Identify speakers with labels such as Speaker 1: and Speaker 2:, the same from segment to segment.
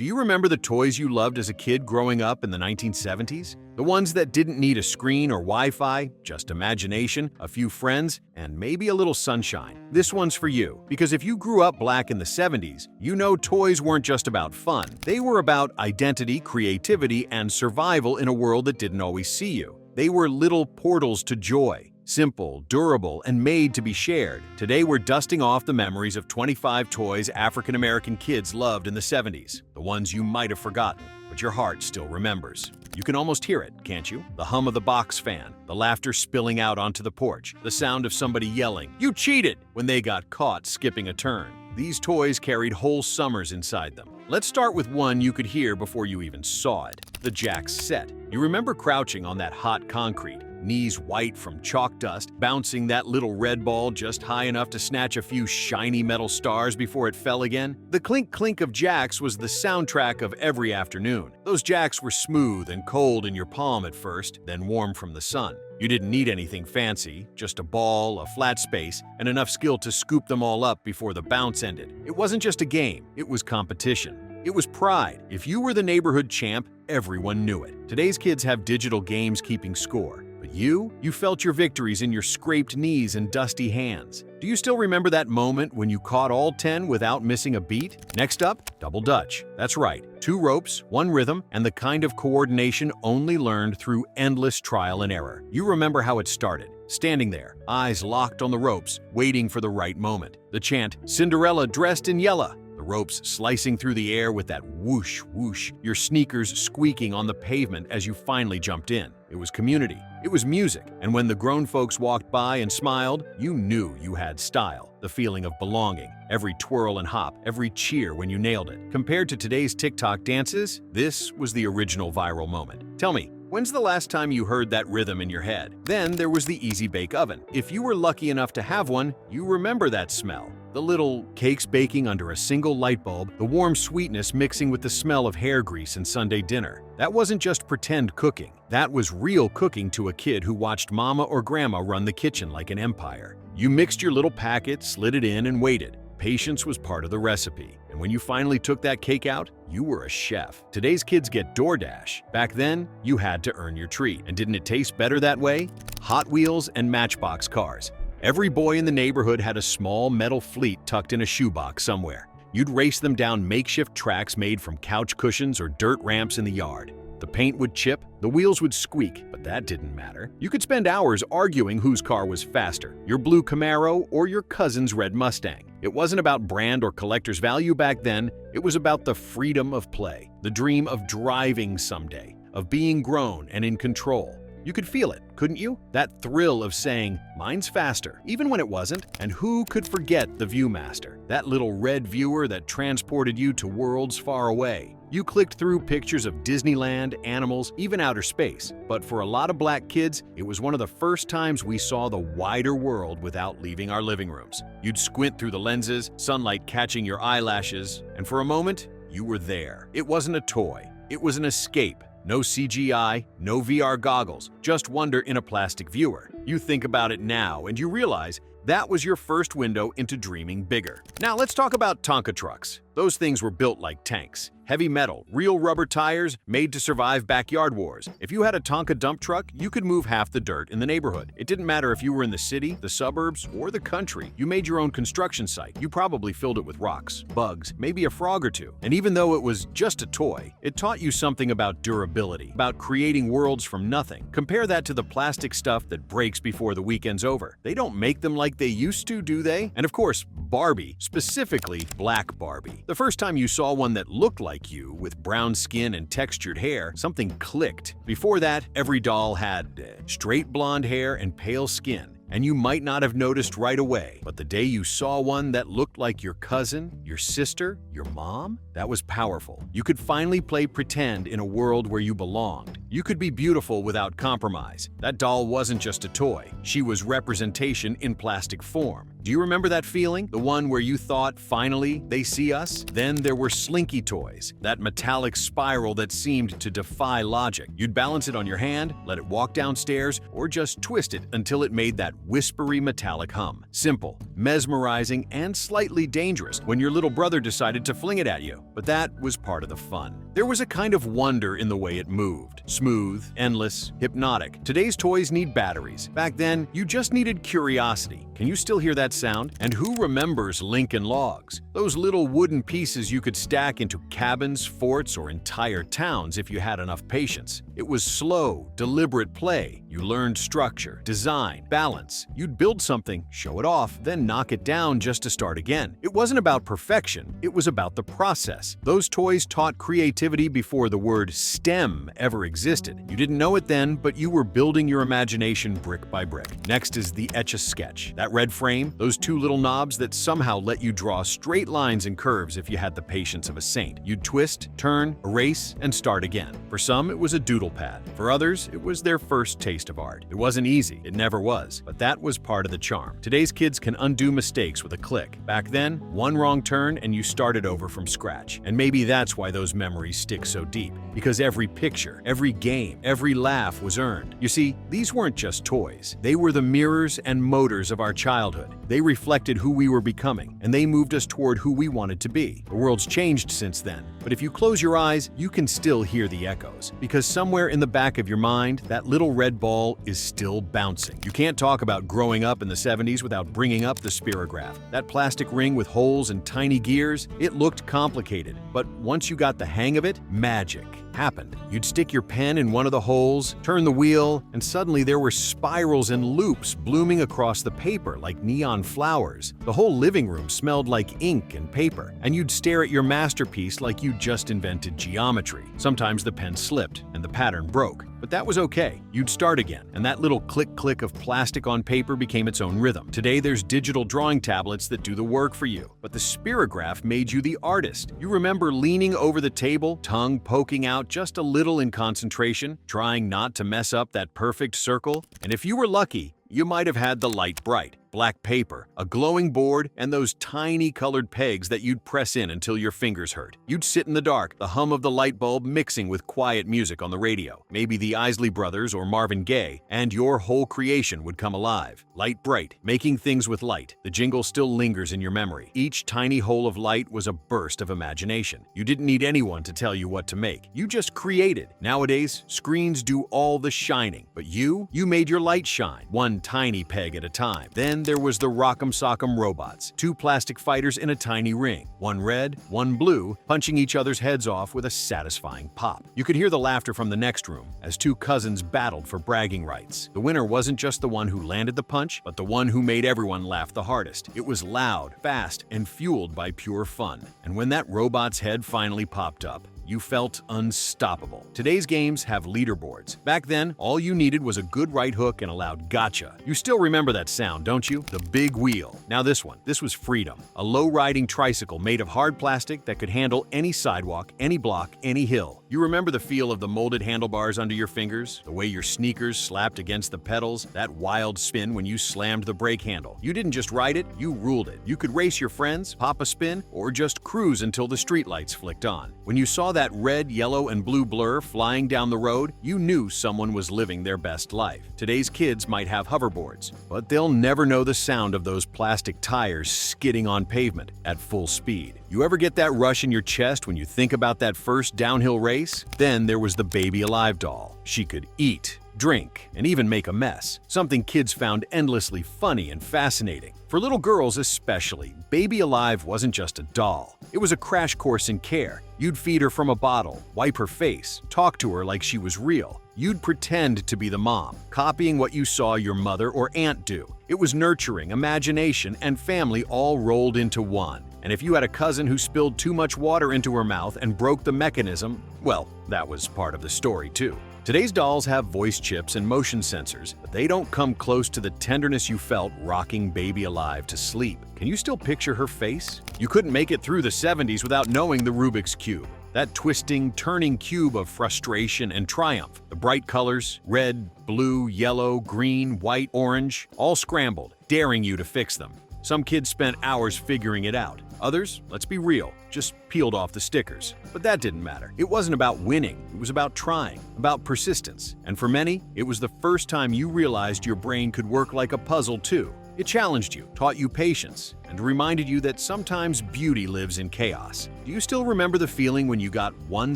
Speaker 1: Do you remember the toys you loved as a kid growing up in the 1970s? The ones that didn't need a screen or Wi-Fi, just imagination, a few friends, and maybe a little sunshine. This one's for you, because if you grew up black in the 70s, you know toys weren't just about fun. They were about identity, creativity, and survival in a world that didn't always see you. They were little portals to joy. Simple, durable, and made to be shared. Today we're dusting off the memories of 25 toys African-American kids loved in the 70s. The ones you might have forgotten, but your heart still remembers. You can almost hear it, can't you? The hum of the box fan, the laughter spilling out onto the porch, the sound of somebody yelling, "You cheated!" when they got caught skipping a turn. These toys carried whole summers inside them. Let's start with one you could hear before you even saw it, the Jax set. You remember crouching on that hot concrete, knees white from chalk dust, bouncing that little red ball just high enough to snatch a few shiny metal stars before it fell again? The clink-clink of Jax was the soundtrack of every afternoon. Those Jax were smooth and cold in your palm at first, then warm from the sun. You didn't need anything fancy, just a ball, a flat space, and enough skill to scoop them all up before the bounce ended. It wasn't just a game, it was competition. It was pride. If you were the neighborhood champ, everyone knew it. Today's kids have digital games keeping score. But you felt your victories in your scraped knees and dusty hands. Do you still remember that moment when you caught all 10 without missing a beat? Next up, double dutch. That's right, 2 ropes, 1 rhythm, and the kind of coordination only learned through endless trial and error. You remember how it started, standing there, eyes locked on the ropes, waiting for the right moment. The chant, "Cinderella dressed in yellow." The ropes slicing through the air with that whoosh, whoosh, your sneakers squeaking on the pavement as you finally jumped in. It was community. It was music. And when the grown folks walked by and smiled, you knew you had style. The feeling of belonging. Every twirl and hop, every cheer when you nailed it. Compared to today's TikTok dances, this was the original viral moment. Tell me, when's the last time you heard that rhythm in your head? Then there was the Easy Bake Oven. If you were lucky enough to have one, you remember that smell. The little cakes baking under a single light bulb, the warm sweetness mixing with the smell of hair grease and Sunday dinner. That wasn't just pretend cooking. That was real cooking to a kid who watched mama or grandma run the kitchen like an empire. You mixed your little packet, slid it in, and waited. Patience was part of the recipe. And when you finally took that cake out, you were a chef. Today's kids get DoorDash. Back then, you had to earn your treat. And didn't it taste better that way? Hot Wheels and Matchbox cars. Every boy in the neighborhood had a small metal fleet tucked in a shoebox somewhere. You'd race them down makeshift tracks made from couch cushions or dirt ramps in the yard. The paint would chip, the wheels would squeak, but that didn't matter. You could spend hours arguing whose car was faster, your blue Camaro or your cousin's red Mustang. It wasn't about brand or collector's value back then, it was about the freedom of play, the dream of driving someday, of being grown and in control. You could feel it, couldn't you? That thrill of saying, "Mine's faster," even when it wasn't. And who could forget the Viewmaster, that little red viewer that transported you to worlds far away? You clicked through pictures of Disneyland, animals, even outer space. But for a lot of black kids, it was one of the first times we saw the wider world without leaving our living rooms. You'd squint through the lenses, sunlight catching your eyelashes, and for a moment, you were there. It wasn't a toy, it was an escape. No CGI, no VR goggles, just wonder in a plastic viewer. You think about it now and you realize that was your first window into dreaming bigger. Now let's talk about Tonka trucks. Those things were built like tanks. Heavy metal, real rubber tires, made to survive backyard wars. If you had a Tonka dump truck, you could move half the dirt in the neighborhood. It didn't matter if you were in the city, the suburbs, or the country. You made your own construction site. You probably filled it with rocks, bugs, maybe a frog or two. And even though it was just a toy, it taught you something about durability, about creating worlds from nothing. Compare that to the plastic stuff that breaks before the weekend's over. They don't make them like they used to, do they? And of course, Barbie, specifically Black Barbie. The first time you saw one that looked like you, with brown skin and textured hair, something clicked. Before that, every doll had straight blonde hair and pale skin. And you might not have noticed right away, but the day you saw one that looked like your cousin, your sister, your mom, that was powerful. You could finally play pretend in a world where you belonged. You could be beautiful without compromise. That doll wasn't just a toy. She was representation in plastic form. Do you remember that feeling? The one where you thought, finally, they see us? Then there were slinky toys, that metallic spiral that seemed to defy logic. You'd balance it on your hand, let it walk downstairs, or just twist it until it made that whispery metallic hum. Simple, mesmerizing, and slightly dangerous when your little brother decided to fling it at you. But that was part of the fun. There was a kind of wonder in the way it moved. Smooth, endless, hypnotic. Today's toys need batteries. Back then, you just needed curiosity. Can you still hear that sound? And who remembers Lincoln Logs? Those little wooden pieces you could stack into cabins, forts, or entire towns if you had enough patience. It was slow, deliberate play. You learned structure, design, balance. You'd build something, show it off, then knock it down just to start again. It wasn't about perfection, it was about the process. Those toys taught creativity before the word STEM ever existed. You didn't know it then, but you were building your imagination brick by brick. Next is the Etch-a-Sketch. That red frame, those two little knobs that somehow let you draw straight lines and curves if you had the patience of a saint. You'd twist, turn, erase, and start again. For some, it was a doodle pad. For others, it was their first taste of art. It wasn't easy, it never was, but that was part of the charm. Today's kids can undo mistakes with a click. Back then, one wrong turn and you started over from scratch. And maybe that's why those memories stick so deep, because every picture, every game, every laugh was earned. You see, these weren't just toys. They were the mirrors and motors of our childhood. They reflected who we were becoming, and they moved us toward who we wanted to be. The world's changed since then, but if you close your eyes, you can still hear the echoes, because somewhere in the back of your mind, that little red ball is still bouncing. You can't talk about growing up in the 70s without bringing up the spirograph. That plastic ring with holes and tiny gears, it looked complicated, but once you got the hang of it, magic happened. You'd stick your pen in one of the holes, turn the wheel, and suddenly there were spirals and loops blooming across the paper like neon flowers. The whole living room smelled like ink and paper, and you'd stare at your masterpiece like you'd just invented geometry. Sometimes the pen slipped and the pattern broke, but that was okay. You'd start again, and that little click-click of plastic on paper became its own rhythm. Today, there's digital drawing tablets that do the work for you, but the spirograph made you the artist. You remember leaning over the table, tongue poking out just a little in concentration, trying not to mess up that perfect circle? And if you were lucky, you might have had the light bright. Black paper, a glowing board, and those tiny colored pegs that you'd press in until your fingers hurt. You'd sit in the dark, the hum of the light bulb mixing with quiet music on the radio, maybe the Isley Brothers or Marvin Gaye, and your whole creation would come alive. Light bright, making things with light. The jingle still lingers in your memory. Each tiny hole of light was a burst of imagination. You didn't need anyone to tell you what to make. You just created. Nowadays, screens do all the shining, but you made your light shine, one tiny peg at a time. Then there was the Rock'em Sock'em robots, two plastic fighters in a tiny ring, one red, one blue, punching each other's heads off with a satisfying pop. You could hear the laughter from the next room as two cousins battled for bragging rights. The winner wasn't just the one who landed the punch, but the one who made everyone laugh the hardest. It was loud, fast, and fueled by pure fun. And when that robot's head finally popped up, you felt unstoppable. Today's games have leaderboards. Back then, all you needed was a good right hook and a loud gotcha. You still remember that sound, don't you? The big wheel. Now this one. This was Freedom, a low-riding tricycle made of hard plastic that could handle any sidewalk, any block, any hill. You remember the feel of the molded handlebars under your fingers, the way your sneakers slapped against the pedals, that wild spin when you slammed the brake handle. You didn't just ride it, you ruled it. You could race your friends, pop a spin, or just cruise until the streetlights flicked on. When you saw that red, yellow, and blue blur flying down the road, you knew someone was living their best life. Today's kids might have hoverboards, but they'll never know the sound of those plastic tires skidding on pavement at full speed. You ever get that rush in your chest when you think about that first downhill race? Then there was the Baby Alive doll. She could eat, drink, and even make a mess, something kids found endlessly funny and fascinating. For little girls especially, Baby Alive wasn't just a doll. It was a crash course in care. You'd feed her from a bottle, wipe her face, talk to her like she was real. You'd pretend to be the mom, copying what you saw your mother or aunt do. It was nurturing, imagination, and family all rolled into one. And if you had a cousin who spilled too much water into her mouth and broke the mechanism, well, that was part of the story too. Today's dolls have voice chips and motion sensors, but they don't come close to the tenderness you felt rocking Baby Alive to sleep. Can you still picture her face? You couldn't make it through the 70s without knowing the Rubik's Cube. That twisting, turning cube of frustration and triumph. The bright colors, red, blue, yellow, green, white, orange, all scrambled, daring you to fix them. Some kids spent hours figuring it out. Others, let's be real, just peeled off the stickers. But that didn't matter. It wasn't about winning. It was about trying, about persistence. And for many, it was the first time you realized your brain could work like a puzzle too. It challenged you, taught you patience, and reminded you that sometimes beauty lives in chaos. Do you still remember the feeling when you got one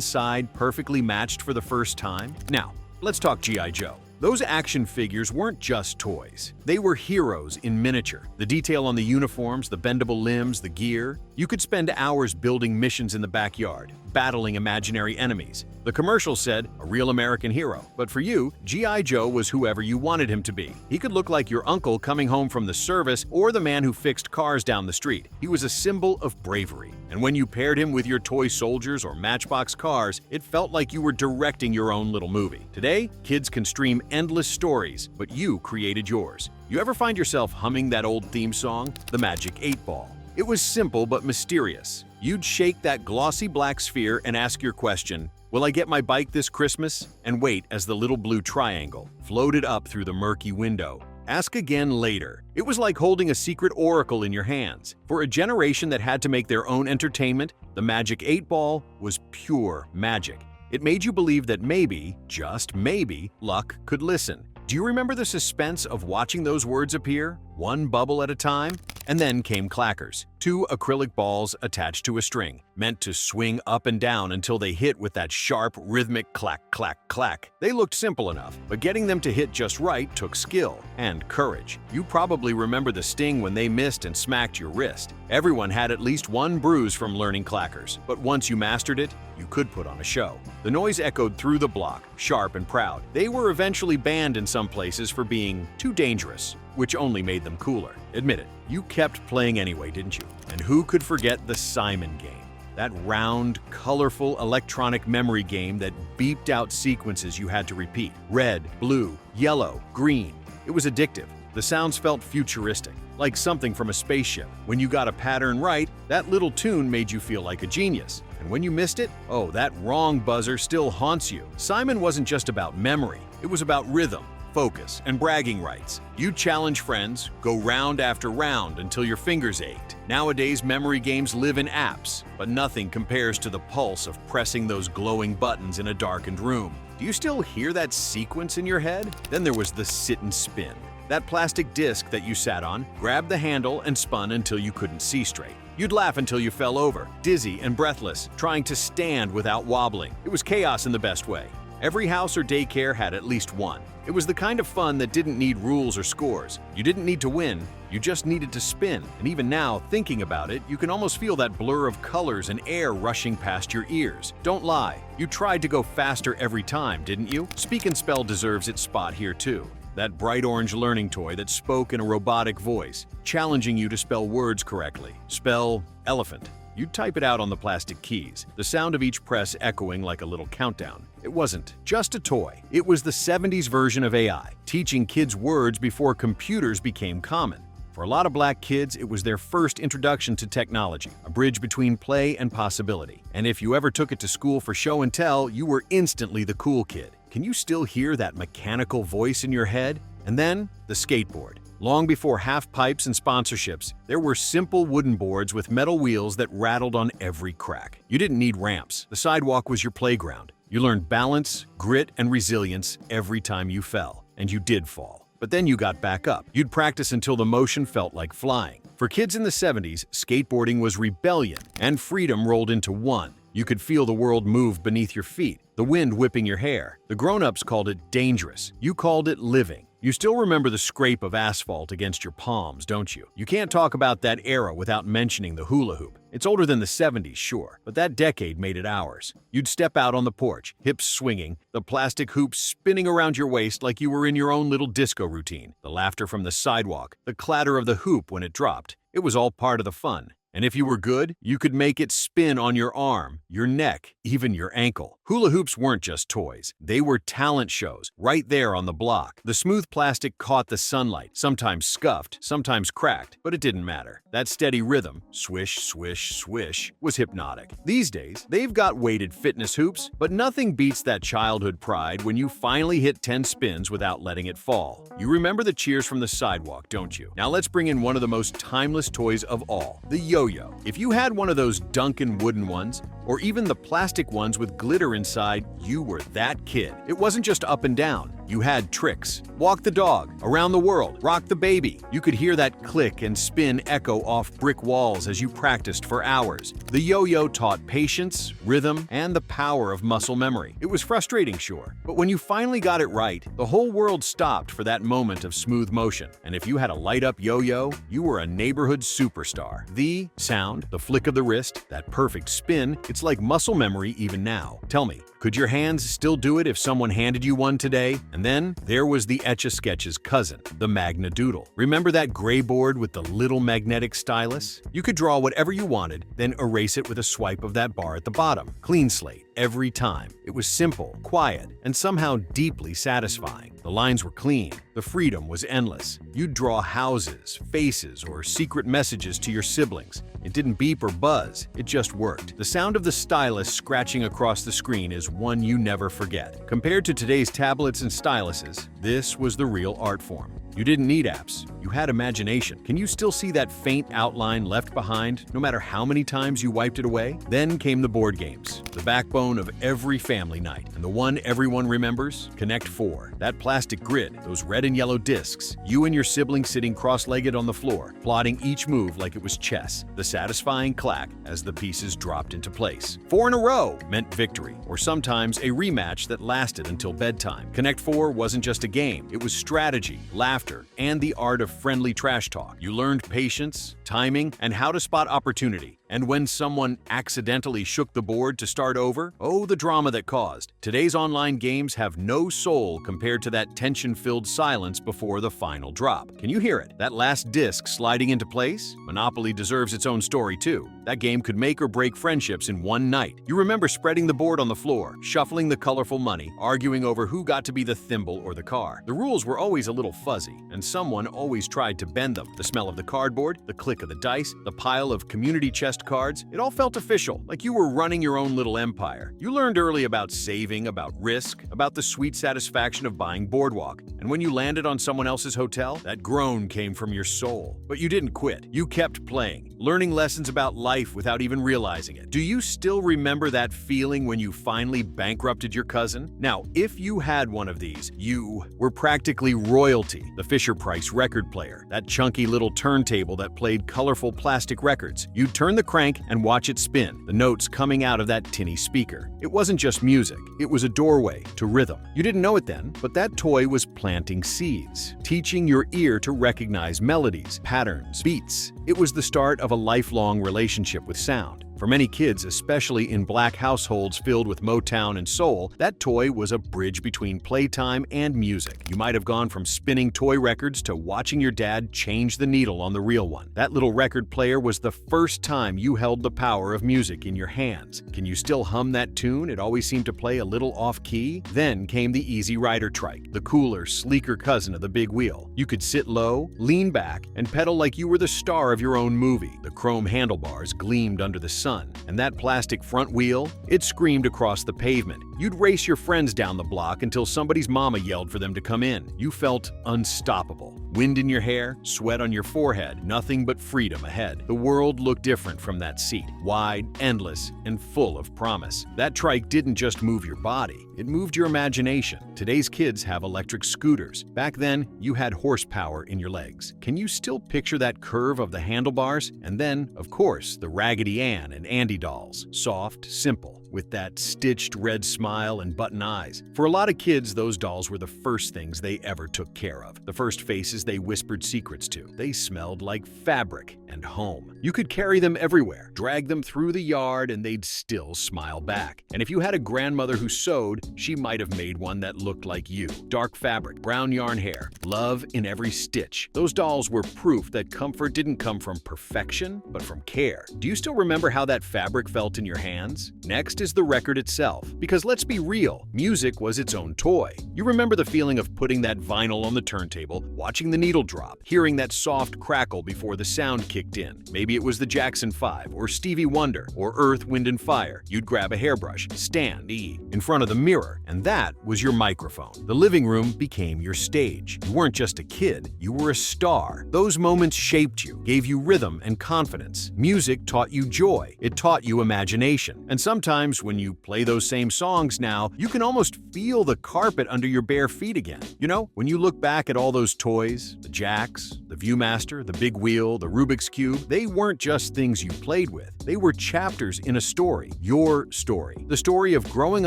Speaker 1: side perfectly matched for the first time? Now, let's talk G.I. Joe. Those action figures weren't just toys. They were heroes in miniature. The detail on the uniforms, the bendable limbs, the gear. You could spend hours building missions in the backyard, battling imaginary enemies. The commercial said, a real American hero. But for you, G.I. Joe was whoever you wanted him to be. He could look like your uncle coming home from the service or the man who fixed cars down the street. He was a symbol of bravery. And when you paired him with your toy soldiers or Matchbox cars, it felt like you were directing your own little movie. Today, kids can stream endless stories, but you created yours. You ever find yourself humming that old theme song, The Magic 8-Ball? It was simple but mysterious. You'd shake that glossy black sphere and ask your question, will I get my bike this Christmas? And wait as the little blue triangle floated up through the murky window. Ask again later. It was like holding a secret oracle in your hands. For a generation that had to make their own entertainment, the Magic 8-Ball was pure magic. It made you believe that maybe, just maybe, luck could listen. Do you remember the suspense of watching those words appear, one bubble at a time? And then came clackers, 2 acrylic balls attached to a string, meant to swing up and down until they hit with that sharp, rhythmic clack, clack, clack. They looked simple enough, but getting them to hit just right took skill and courage. You probably remember the sting when they missed and smacked your wrist. Everyone had at least one bruise from learning clackers, but once you mastered it, you could put on a show. The noise echoed through the block, sharp and proud. They were eventually banned in some places for being too dangerous, which only made them cooler. Admit it, you kept playing anyway, didn't you? And who could forget the Simon game? That round, colorful electronic memory game that beeped out sequences you had to repeat. Red, blue, yellow, green. It was addictive. The sounds felt futuristic, like something from a spaceship. When you got a pattern right, that little tune made you feel like a genius. And when you missed it, oh, that wrong buzzer still haunts you. Simon wasn't just about memory. It was about rhythm, focus, and bragging rights. You'd challenge friends, go round after round until your fingers ached. Nowadays, memory games live in apps, but nothing compares to the pulse of pressing those glowing buttons in a darkened room. Do you still hear that sequence in your head? Then there was the sit and spin. That plastic disc that you sat on, grabbed the handle and spun until you couldn't see straight. You'd laugh until you fell over, dizzy and breathless, trying to stand without wobbling. It was chaos in the best way. Every house or daycare had at least one. It was the kind of fun that didn't need rules or scores. You didn't need to win, you just needed to spin. And even now, thinking about it, you can almost feel that blur of colors and air rushing past your ears. Don't lie, you tried to go faster every time, didn't you? Speak and Spell deserves its spot here too. That bright orange learning toy that spoke in a robotic voice, challenging you to spell words correctly. Spell elephant. You'd type it out on the plastic keys, the sound of each press echoing like a little countdown. It wasn't just a toy. It was the 70s version of AI, teaching kids words before computers became common. For a lot of black kids, it was their first introduction to technology, a bridge between play and possibility. And if you ever took it to school for show and tell, you were instantly the cool kid. Can you still hear that mechanical voice in your head? And then, the skateboard. Long before half pipes and sponsorships, there were simple wooden boards with metal wheels that rattled on every crack. You didn't need ramps. The sidewalk was your playground. You learned balance, grit, and resilience every time you fell. And you did fall. But then you got back up. You'd practice until the motion felt like flying. For kids in the 70s, skateboarding was rebellion, and freedom rolled into one. You could feel the world move beneath your feet, the wind whipping your hair. The grown-ups called it dangerous. You called it living. You still remember the scrape of asphalt against your palms, don't you? You can't talk about that era without mentioning the hula hoop. It's older than the 70s, sure, but that decade made it ours. You'd step out on the porch, hips swinging, the plastic hoop spinning around your waist like you were in your own little disco routine. The laughter from the sidewalk, the clatter of the hoop when it dropped. It was all part of the fun. And if you were good, you could make it spin on your arm, your neck, even your ankle. Hula hoops weren't just toys. They were talent shows, right there on the block. The smooth plastic caught the sunlight, sometimes scuffed, sometimes cracked, but it didn't matter. That steady rhythm, swish, swish, swish, was hypnotic. These days, they've got weighted fitness hoops, but nothing beats that childhood pride when you finally hit 10 spins without letting it fall. You remember the cheers from the sidewalk, don't you? Now let's bring in one of the most timeless toys of all, the yo-yo. If you had one of those Duncan wooden ones, or even the plastic ones with glitter inside, you were that kid. It wasn't just up and down. You had tricks. Walk the dog, around the world, rock the baby. You could hear that click and spin echo off brick walls as you practiced for hours. The yo-yo taught patience, rhythm, and the power of muscle memory. It was frustrating, sure, but when you finally got it right, the whole world stopped for that moment of smooth motion. And if you had a light-up yo-yo, you were a neighborhood superstar. The sound, the flick of the wrist, that perfect spin, it's like muscle memory even now. Tell me, could your hands still do it if someone handed you one today? And then there was the Etch-a-Sketch's cousin, the Magna Doodle. Remember that gray board with the little magnetic stylus? You could draw whatever you wanted, then erase it with a swipe of that bar at the bottom. Clean slate. Every time. It was simple, quiet, and somehow deeply satisfying. The lines were clean. The freedom was endless. You'd draw houses, faces, or secret messages to your siblings. It didn't beep or buzz. It just worked. The sound of the stylus scratching across the screen is one you never forget. Compared to today's tablets and styluses, this was the real art form. You didn't need apps. You had imagination. Can you still see that faint outline left behind, no matter how many times you wiped it away? Then came the board games, the backbone of every family night. And the one everyone remembers? Connect 4. That plastic grid, those red and yellow discs, you and your sibling sitting cross-legged on the floor, plotting each move like it was chess. The satisfying clack as the pieces dropped into place. 4 in a row meant victory, or sometimes a rematch that lasted until bedtime. Connect 4 wasn't just a game. It was strategy, laughter, and the art of friendly trash talk. You learned patience, timing, and how to spot opportunity. And when someone accidentally shook the board to start over, oh, the drama that caused. Today's online games have no soul compared to that tension-filled silence before the final drop. Can you hear it? That last disc sliding into place? Monopoly deserves its own story, too. That game could make or break friendships in one night. You remember spreading the board on the floor, shuffling the colorful money, arguing over who got to be the thimble or the car. The rules were always a little fuzzy, and someone always tried to bend them. The smell of the cardboard, the click of the dice, the pile of community chest cards, it all felt official, like you were running your own little empire. You learned early about saving, about risk, about the sweet satisfaction of buying Boardwalk. And when you landed on someone else's hotel, that groan came from your soul. But you didn't quit. You kept playing, learning lessons about life without even realizing it. Do you still remember that feeling when you finally bankrupted your cousin? Now, if you had one of these, you were practically royalty. The Fisher-Price record player, that chunky little turntable that played colorful plastic records. You'd turn the crank and watch it spin, the notes coming out of that tinny speaker. It wasn't just music, it was a doorway to rhythm. You didn't know it then, but that toy was planting seeds, teaching your ear to recognize melodies, patterns, beats. It was the start of a lifelong relationship with sound. For many kids, especially in Black households filled with Motown and soul, that toy was a bridge between playtime and music. You might have gone from spinning toy records to watching your dad change the needle on the real one. That little record player was the first time you held the power of music in your hands. Can you still hum that tune? It always seemed to play a little off-key. Then came the Easy Rider trike, the cooler, sleeker cousin of the big wheel. You could sit low, lean back, and pedal like you were the star of your own movie. The chrome handlebars gleamed under the sun, and that plastic front wheel, it screamed across the pavement. You'd race your friends down the block until somebody's mama yelled for them to come in. You felt unstoppable. Wind in your hair, sweat on your forehead, nothing but freedom ahead. The world looked different from that seat, wide, endless, and full of promise. That trike didn't just move your body, it moved your imagination. Today's kids have electric scooters. Back then, you had horsepower in your legs. Can you still picture that curve of the handlebars? And then, of course, the Raggedy Ann and Andy dolls. Soft, simple, with that stitched red smile and button eyes. For a lot of kids, those dolls were the first things they ever took care of, the first faces they whispered secrets to. They smelled like fabric and home. You could carry them everywhere, drag them through the yard, and they'd still smile back. And if you had a grandmother who sewed, she might have made one that looked like you. Dark fabric, brown yarn hair, love in every stitch. Those dolls were proof that comfort didn't come from perfection, but from care. Do you still remember how that fabric felt in your hands? Next is the record itself. Because let's be real, music was its own toy. You remember the feeling of putting that vinyl on the turntable, watching the needle drop, hearing that soft crackle before the sound kicked in. Maybe it was the Jackson 5, or Stevie Wonder, or Earth, Wind and Fire. You'd grab a hairbrush, stand in front of the mirror, and that was your microphone. The living room became your stage. You weren't just a kid, you were a star. Those moments shaped you, gave you rhythm and confidence. Music taught you joy. It taught you imagination. And sometimes when you play those same songs now, you can almost feel the carpet under your bare feet again. You know, when you look back at all those toys, the Jacks, the Viewmaster, the Big Wheel, the Rubik's Cube, they weren't just things you played with. They were chapters in a story, your story. The story of growing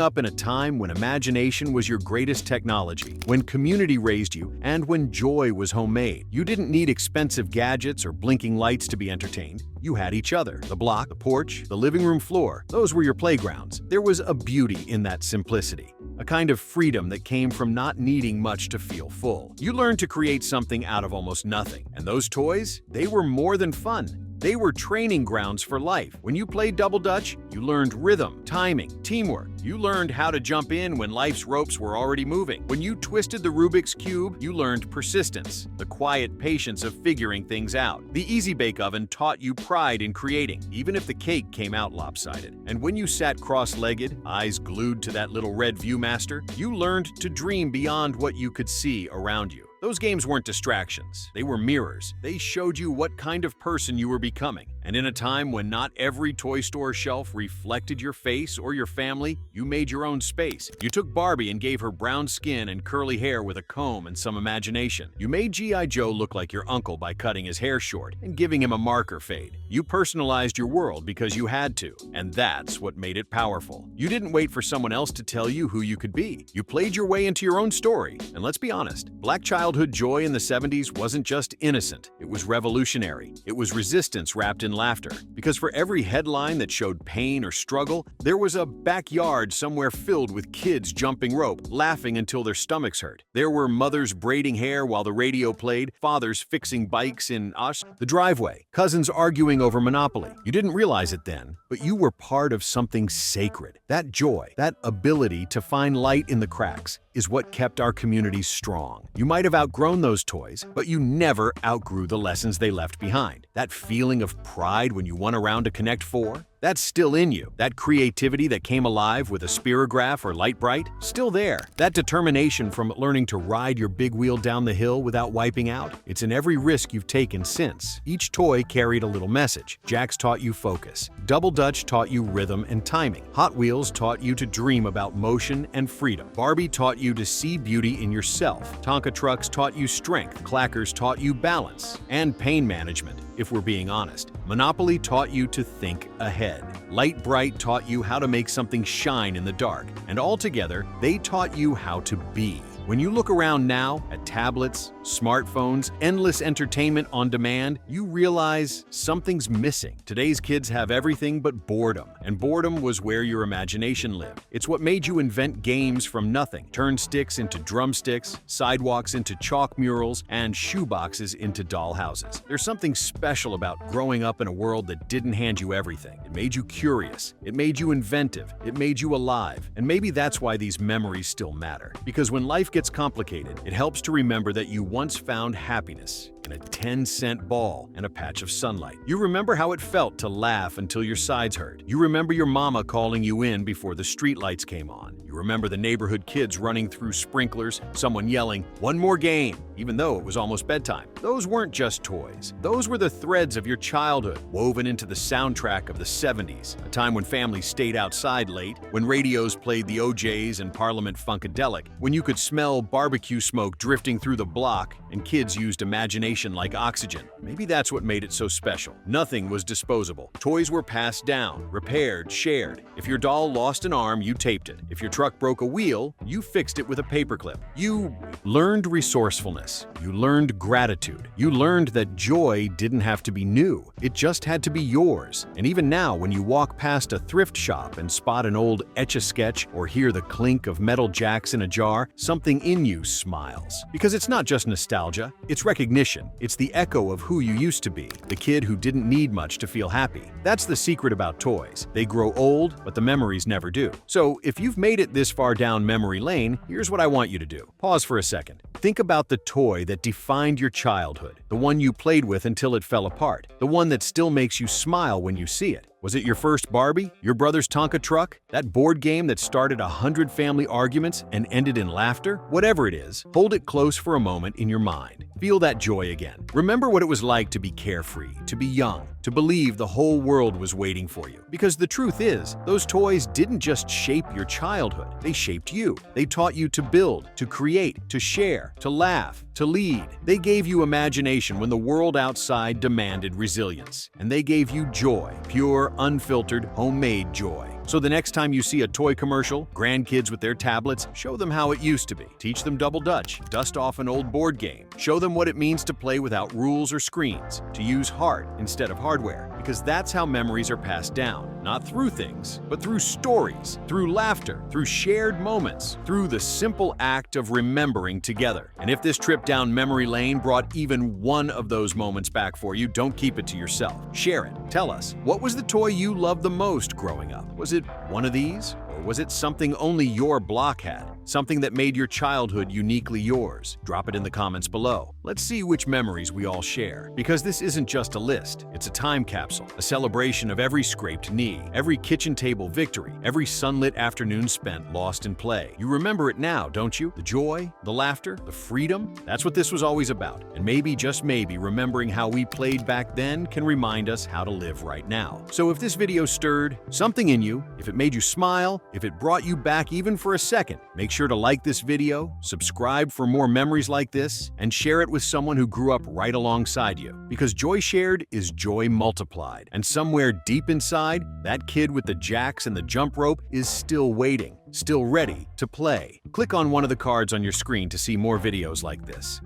Speaker 1: up in a time when imagination was your greatest technology, when community raised you, and when joy was homemade. You didn't need expensive gadgets or blinking lights to be entertained. You had each other. The block, the porch, the living room floor, those were your playgrounds. There was a beauty in that simplicity, a kind of freedom that came from not needing much to feel full. You learned to create something out of almost nothing. And those toys, they were more than fun. They were training grounds for life. When you played double dutch, you learned rhythm, timing, teamwork. You learned how to jump in when life's ropes were already moving. When you twisted the Rubik's Cube, you learned persistence, the quiet patience of figuring things out. The Easy Bake Oven taught you pride in creating, even if the cake came out lopsided. And when you sat cross-legged, eyes glued to that little red Viewmaster, you learned to dream beyond what you could see around you. Those games weren't distractions. They were mirrors. They showed you what kind of person you were becoming. And in a time when not every toy store shelf reflected your face or your family, you made your own space. You took Barbie and gave her brown skin and curly hair with a comb and some imagination. You made G.I. Joe look like your uncle by cutting his hair short and giving him a marker fade. You personalized your world because you had to, and that's what made it powerful. You didn't wait for someone else to tell you who you could be. You played your way into your own story. And let's be honest, Black childhood joy in the 70s wasn't just innocent. It was revolutionary. It was resistance wrapped in laughter. Because for every headline that showed pain or struggle, there was a backyard somewhere filled with kids jumping rope, laughing until their stomachs hurt. There were mothers braiding hair while the radio played, fathers fixing bikes in the driveway, cousins arguing over Monopoly. You didn't realize it then, but you were part of something sacred. That joy, that ability to find light in the cracks, is what kept our communities strong. You might have outgrown those toys, but you never outgrew the lessons they left behind. That feeling of pride when you won a round to Connect 4, that's still in you. That creativity that came alive with a spirograph or Light Bright, still there. That determination from learning to ride your big wheel down the hill without wiping out, it's in every risk you've taken since. Each toy carried a little message. Jacks taught you focus. Double Dutch taught you rhythm and timing. Hot Wheels taught you to dream about motion and freedom. Barbie taught you to see beauty in yourself. Tonka trucks taught you strength. Clackers taught you balance and pain management, if we're being honest. Monopoly taught you to think ahead. Light Bright taught you how to make something shine in the dark. And altogether, they taught you how to be. When you look around now at tablets, smartphones, endless entertainment on demand, you realize something's missing. Today's kids have everything but boredom, and boredom was where your imagination lived. It's what made you invent games from nothing, turn sticks into drumsticks, sidewalks into chalk murals, and shoeboxes into doll houses. There's something special about growing up in a world that didn't hand you everything. It made you curious, it made you inventive, it made you alive, and maybe that's why these memories still matter. Because when life gets complicated, it helps to remember that you once found happiness in a 10-cent ball and a patch of sunlight. You remember how it felt to laugh until your sides hurt. You remember your mama calling you in before the streetlights came on. You remember the neighborhood kids running through sprinklers, someone yelling, "One more game," even though it was almost bedtime. Those weren't just toys. Those were the threads of your childhood, woven into the soundtrack of the 70s, a time when families stayed outside late, when radios played the OJs and Parliament Funkadelic, when you could smell barbecue smoke drifting through the block and kids used imagination imagination like oxygen. Maybe that's what made it so special. Nothing was disposable. Toys were passed down, repaired, shared. If your doll lost an arm, you taped it. If your truck broke a wheel, you fixed it with a paperclip. You learned resourcefulness. You learned gratitude. You learned that joy didn't have to be new. It just had to be yours. And even now, when you walk past a thrift shop and spot an old Etch-a-Sketch or hear the clink of metal jacks in a jar, something in you smiles. Because it's not just nostalgia, it's recognition. It's the echo of who you used to be, the kid who didn't need much to feel happy. That's the secret about toys. They grow old, but the memories never do. So if you've made it this far down memory lane, here's what I want you to do. Pause for a second. Think about the toy that defined your childhood, the one you played with until it fell apart, the one that still makes you smile when you see it. Was it your first Barbie? Your brother's Tonka truck? That board game that started 100 family arguments and ended in laughter? Whatever it is, hold it close for a moment in your mind. Feel that joy again. Remember what it was like to be carefree, to be young, to believe the whole world was waiting for you. Because the truth is, those toys didn't just shape your childhood, they shaped you. They taught you to build, to create, to share, to laugh, to lead. They gave you imagination when the world outside demanded resilience. And they gave you joy, pure, unfiltered, homemade joy. So the next time you see a toy commercial, grandkids with their tablets, show them how it used to be. Teach them double dutch, dust off an old board game. Show them what it means to play without rules or screens, to use heart instead of hardware. Because that's how memories are passed down. Not through things, but through stories, through laughter, through shared moments, through the simple act of remembering together. And if this trip down memory lane brought even one of those moments back for you, don't keep it to yourself. Share it. Tell us, what was the toy you loved the most growing up? Was it one of these? Or was it something only your block had? Something that made your childhood uniquely yours? Drop it in the comments below. Let's see which memories we all share. Because this isn't just a list, it's a time capsule, a celebration of every scraped knee, every kitchen table victory, every sunlit afternoon spent lost in play. You remember it now, don't you? The joy, the laughter, the freedom? That's what this was always about. And maybe, just maybe, remembering how we played back then can remind us how to live right now. So if this video stirred something in you, if it made you smile, if it brought you back even for a second, make sure to like this video, subscribe for more memories like this, and share it with someone who grew up right alongside you. Because joy shared is joy multiplied. And somewhere deep inside, that kid with the jacks and the jump rope is still waiting, still ready to play. Click on one of the cards on your screen to see more videos like this.